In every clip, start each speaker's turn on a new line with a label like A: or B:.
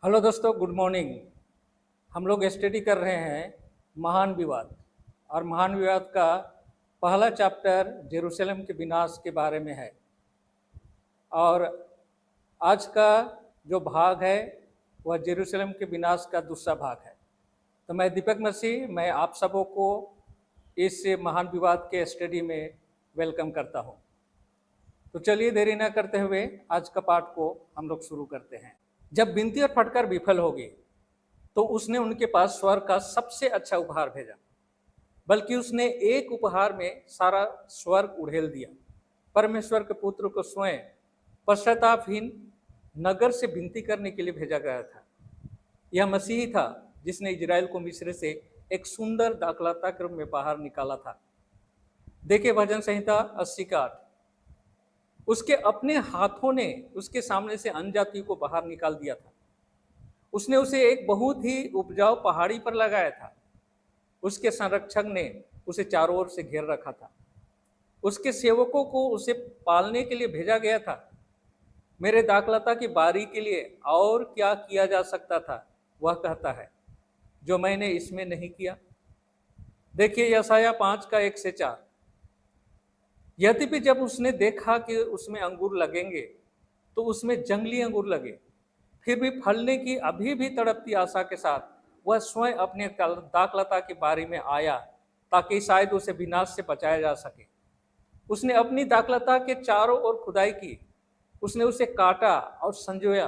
A: Hello दोस्तों, good morning. हम लोग स्टडी कर रहे हैं महान विवाद। और महान विवाद का पहला चैप्टर जेरूशलेम के विनाश के बारे में है। और आज का जो भाग है वह जेरूशलेम के विनाश का दूसरा भाग है। तो मैं दीपक मसीह, मैं आप सबों को इस महान विवाद के स्टडी में वेलकम करता हूँ। तो चलिए देरी न करते हुए आज का पाठ को हम लोग शुरू करते हैं। जब विनती और फटकार विफल होगी तो उसने उनके पास स्वर्ग का सबसे अच्छा उपहार भेजा, बल्कि उसने एक उपहार में सारा स्वर्ग उड़ेल दिया। परमेश्वर के पुत्र को स्वयं पश्चातापहीन नगर से विनती करने के लिए भेजा गया था। यह मसीही था जिसने इजराइल को मिस्र से एक सुंदर दाखलता के रूप में बाहर निकाला था। देखिए भजन संहिता 80 का 8। उसके अपने हाथों ने उसके सामने से अन्यजाति को बाहर निकाल दिया था। उसने उसे एक बहुत ही उपजाऊ पहाड़ी पर लगाया था। उसके संरक्षक ने उसे चारों ओर से घेर रखा था। उसके सेवकों को उसे पालने के लिए भेजा गया था। मेरे दाखलता की बारी के लिए और क्या किया जा सकता था, वह कहता है, जो मैंने इसमें नहीं किया। देखिए यशायाह 5 का 1 से 4। यद्यपि जब उसने देखा कि उसमें अंगूर लगेंगे तो उसमें जंगली अंगूर लगे, फिर भी फलने की अभी भी तड़पती आशा के साथ वह स्वयं अपने दाखलता की बारी में आया, ताकि शायद उसे विनाश से बचाया जा सके। उसने अपनी दाखलता के चारों ओर खुदाई की। उसने उसे काटा और संजोया।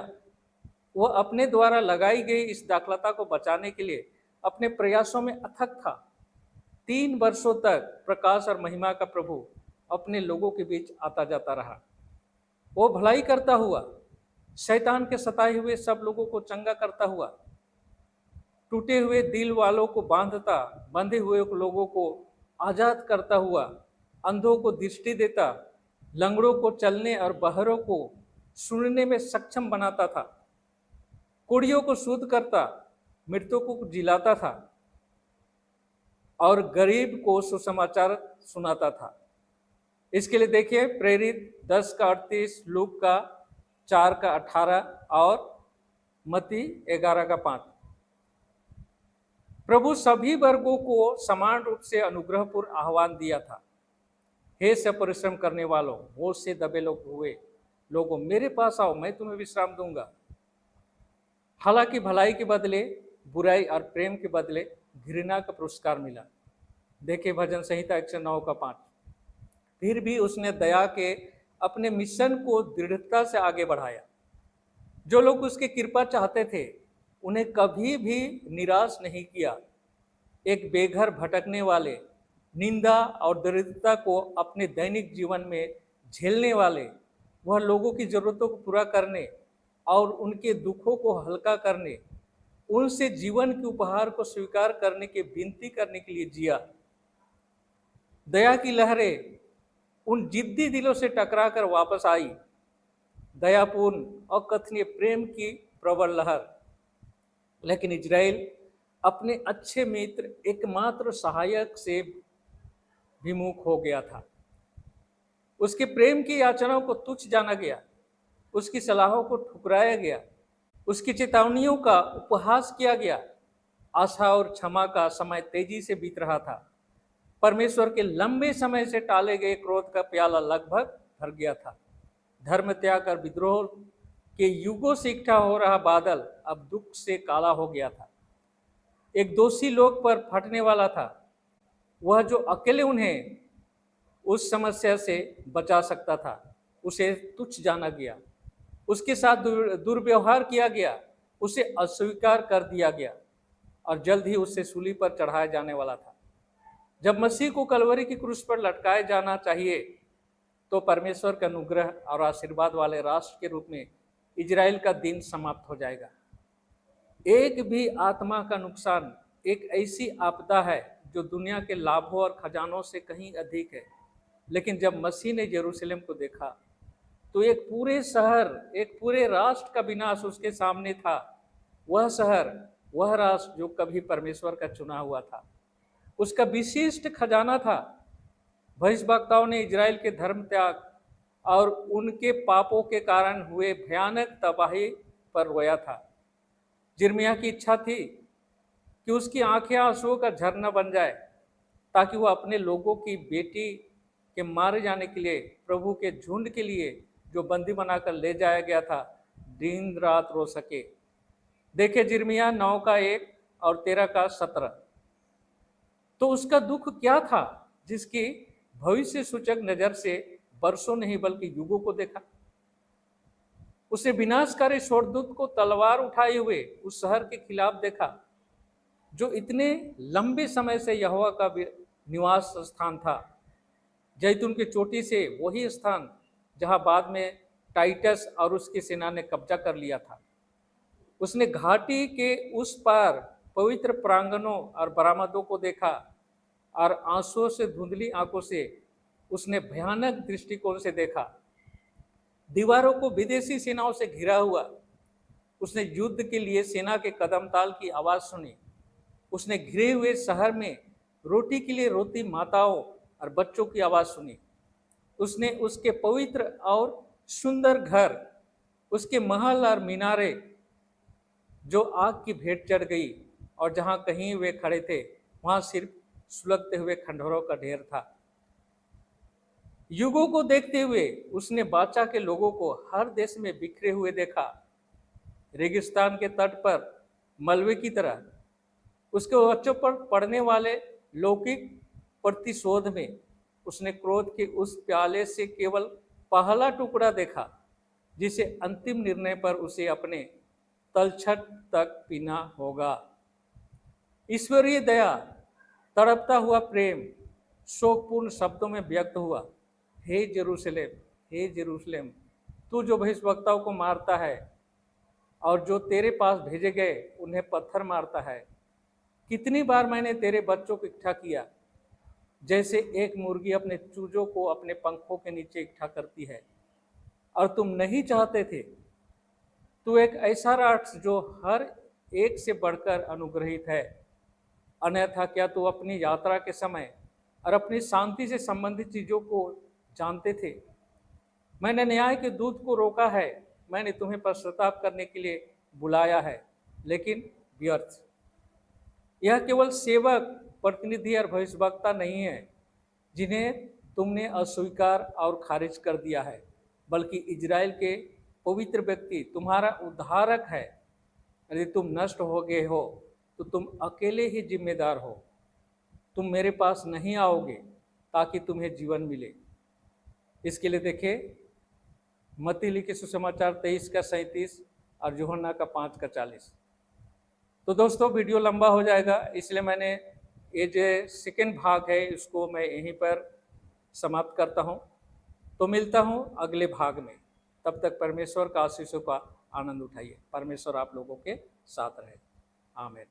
A: वह अपने द्वारा लगाई गई इस दाखलता को बचाने के लिए अपने प्रयासों में अथक था। 3 वर्षों तक प्रकाश और महिमा का प्रभु अपने लोगों के बीच आता जाता रहा। वो भलाई करता हुआ, शैतान के सताए हुए सब लोगों को चंगा करता हुआ, टूटे हुए दिल वालों को बांधता, बंधे हुए लोगों को आजाद करता हुआ, अंधों को दृष्टि देता, लंगड़ों को चलने और बहरों को सुनने में सक्षम बनाता था, कुड़ियों को शुद्ध करता, मृतकों को जिलाता था और गरीब को सुसमाचार सुनाता था। इसके लिए देखिए प्रेरित 10 का 38, लूक का 4 का 18 और मत्ती 11 का 5। प्रभु सभी वर्गों को समान रूप से अनुग्रहपूर्ण आह्वान दिया था। हे सब परिश्रम करने वालों, बोझ से दबे हुए लोगों, मेरे पास आओ, मैं तुम्हें विश्राम दूंगा। हालांकि भलाई के बदले बुराई और प्रेम के बदले घृणा का पुरस्कार मिला। देखिए भजन संहिता 109 का 5। फिर भी उसने दया के अपने मिशन को दृढ़ता से आगे बढ़ाया। जो लोग उसकी कृपा चाहते थे उन्हें कभी भी निराश नहीं किया। एक बेघर भटकने वाले, निंदा और दरिद्रता को अपने दैनिक जीवन में झेलने वाले, वह लोगों की जरूरतों को पूरा करने और उनके दुखों को हल्का करने, उनसे जीवन के उपहार को स्वीकार करने की विनती करने के लिए जिया। दया की लहरें उन जिद्दी दिलों से टकराकर वापस आई। दयापूर्ण अकथनीय प्रेम की प्रबल लहर। लेकिन इजराइल अपने अच्छे मित्र, एकमात्र सहायक से विमुख हो गया था। उसके प्रेम की याचनाओं को तुच्छ जाना गया, उसकी सलाहों को ठुकराया गया, उसकी चेतावनियों का उपहास किया गया। आशा और क्षमा का समय तेजी से बीत रहा था। परमेश्वर के लंबे समय से टाले गए क्रोध का प्याला लगभग भर गया था। धर्म त्याग और विद्रोह के युगों से इकट्ठा हो रहा बादल अब दुख से काला हो गया था। एक दोषी लोग पर फटने वाला था, वह जो अकेले उन्हें उस समस्या से बचा सकता था, उसे तुच्छ जाना गया, उसके साथ दुर्व्यवहार किया गया, उसे अस्वीकार कर दिया गया और जल्द ही उसे सूली पर चढ़ाया जाने वाला था। जब मसीह को कलवरी की क्रूस पर लटकाया जाना चाहिए तो परमेश्वर का अनुग्रह और आशीर्वाद वाले राष्ट्र के रूप में इजराइल का दिन समाप्त हो जाएगा। एक भी आत्मा का नुकसान एक ऐसी आपदा है जो दुनिया के लाभों और खजानों से कहीं अधिक है। लेकिन जब मसीह ने यरूशलेम को देखा तो एक पूरे शहर, एक पूरे राष्ट्र का विनाश उसके सामने था। वह शहर, वह राष्ट्र जो कभी परमेश्वर का चुना हुआ था, उसका विशिष्ट खजाना था। भविष्यवक्ताओं ने इजराइल के धर्म त्याग और उनके पापों के कारण हुए भयानक तबाही पर रोया था। यिर्मयाह की इच्छा थी कि उसकी आंखें आंसुओं का झरना बन जाए, ताकि वह अपने लोगों की बेटी के मारे जाने के लिए, प्रभु के झुंड के लिए जो बंदी बनाकर ले जाया गया था, दिन रात रो सके। देखे यिर्मयाह 9 का 1 और 13 का 17। तो उसका दुख क्या था जिसकी भविष्य सूचक नजर से वर्षों नहीं बल्कि युगों को देखा। उसे विनाशकारी स्वर्गदूत को तलवार उठाए हुए उस शहर के खिलाफ देखा, जो इतने लंबे समय से यहोवा का निवास स्थान था। जैतून की चोटी से वही स्थान जहां बाद में टाइटस और उसकी सेना ने कब्जा कर लिया था। उसने घाटी के उस पार पवित्र प्रांगणों और बरामदों को देखा, और आंसुओं से धुंधली आंखों से उसने भयानक दृष्टिकोण से देखा। दीवारों को विदेशी सेनाओं से घिरा हुआ उसने युद्ध के लिए सेना के कदमताल की आवाज सुनी। उसने घिरे हुए शहर में रोटी के लिए रोती माताओं और बच्चों की आवाज सुनी। उसने उसके पवित्र और सुंदर घर, उसके महल और मीनारे जो आग की भेंट चढ़ गई, और जहां कहीं वे खड़े थे वहां सिर्फ सुलगते हुए खंडहरों का ढेर था। युगों को देखते हुए उसने बाचा के लोगों को हर देश में बिखरे हुए देखा, रेगिस्तान के तट पर मलबे की तरह। उसके बच्चों पर पड़ने वाले लौकिक प्रतिशोध में उसने क्रोध के उस प्याले से केवल पहला टुकड़ा देखा, जिसे अंतिम निर्णय पर उसे अपने तलछट तक पीना होगा। ईश्वरीय दया, तड़पता हुआ प्रेम शोकपूर्ण शब्दों में व्यक्त हुआ। हे जेरूशलेम, हे जेरूशलेम, तू जो भविष्यवक्ताओं को मारता है और जो तेरे पास भेजे गए उन्हें पत्थर मारता है, कितनी बार मैंने तेरे बच्चों को इकट्ठा किया, जैसे एक मुर्गी अपने चूजों को अपने पंखों के नीचे इकट्ठा करती है, और तुम नहीं चाहते थे। तू एक ऐसा राष्ट्र जो हर एक से बढ़कर अनुग्रहित है, अन्यथा क्या तू अपनी यात्रा के समय और अपनी शांति से संबंधित चीजों को जानते थे? मैंने न्याय के दूत को रोका है, मैंने तुम्हें पश्चाताप करने के लिए बुलाया है, लेकिन व्यर्थ। यह केवल सेवक, प्रतिनिधि और भविष्यवक्ता नहीं है जिन्हें तुमने अस्वीकार और खारिज कर दिया है, बल्कि इजराइल के पवित्र व्यक्ति तुम्हारा उद्धारक है। यदि तुम नष्ट हो गए हो तो तुम अकेले ही जिम्मेदार हो। तुम मेरे पास नहीं आओगे ताकि तुम्हें जीवन मिले। इसके लिए देखें मत्ती लिखे सुसमाचार 23 का 37 और यूहन्ना का 5 का 40। तो दोस्तों वीडियो लंबा हो जाएगा, इसलिए मैंने ये जो सेकेंड भाग है इसको मैं यहीं पर समाप्त करता हूँ। तो मिलता हूँ अगले भाग में। तब तक परमेश्वर का आशीषों का आनंद उठाइए। परमेश्वर आप लोगों के साथ रहे। आमीन।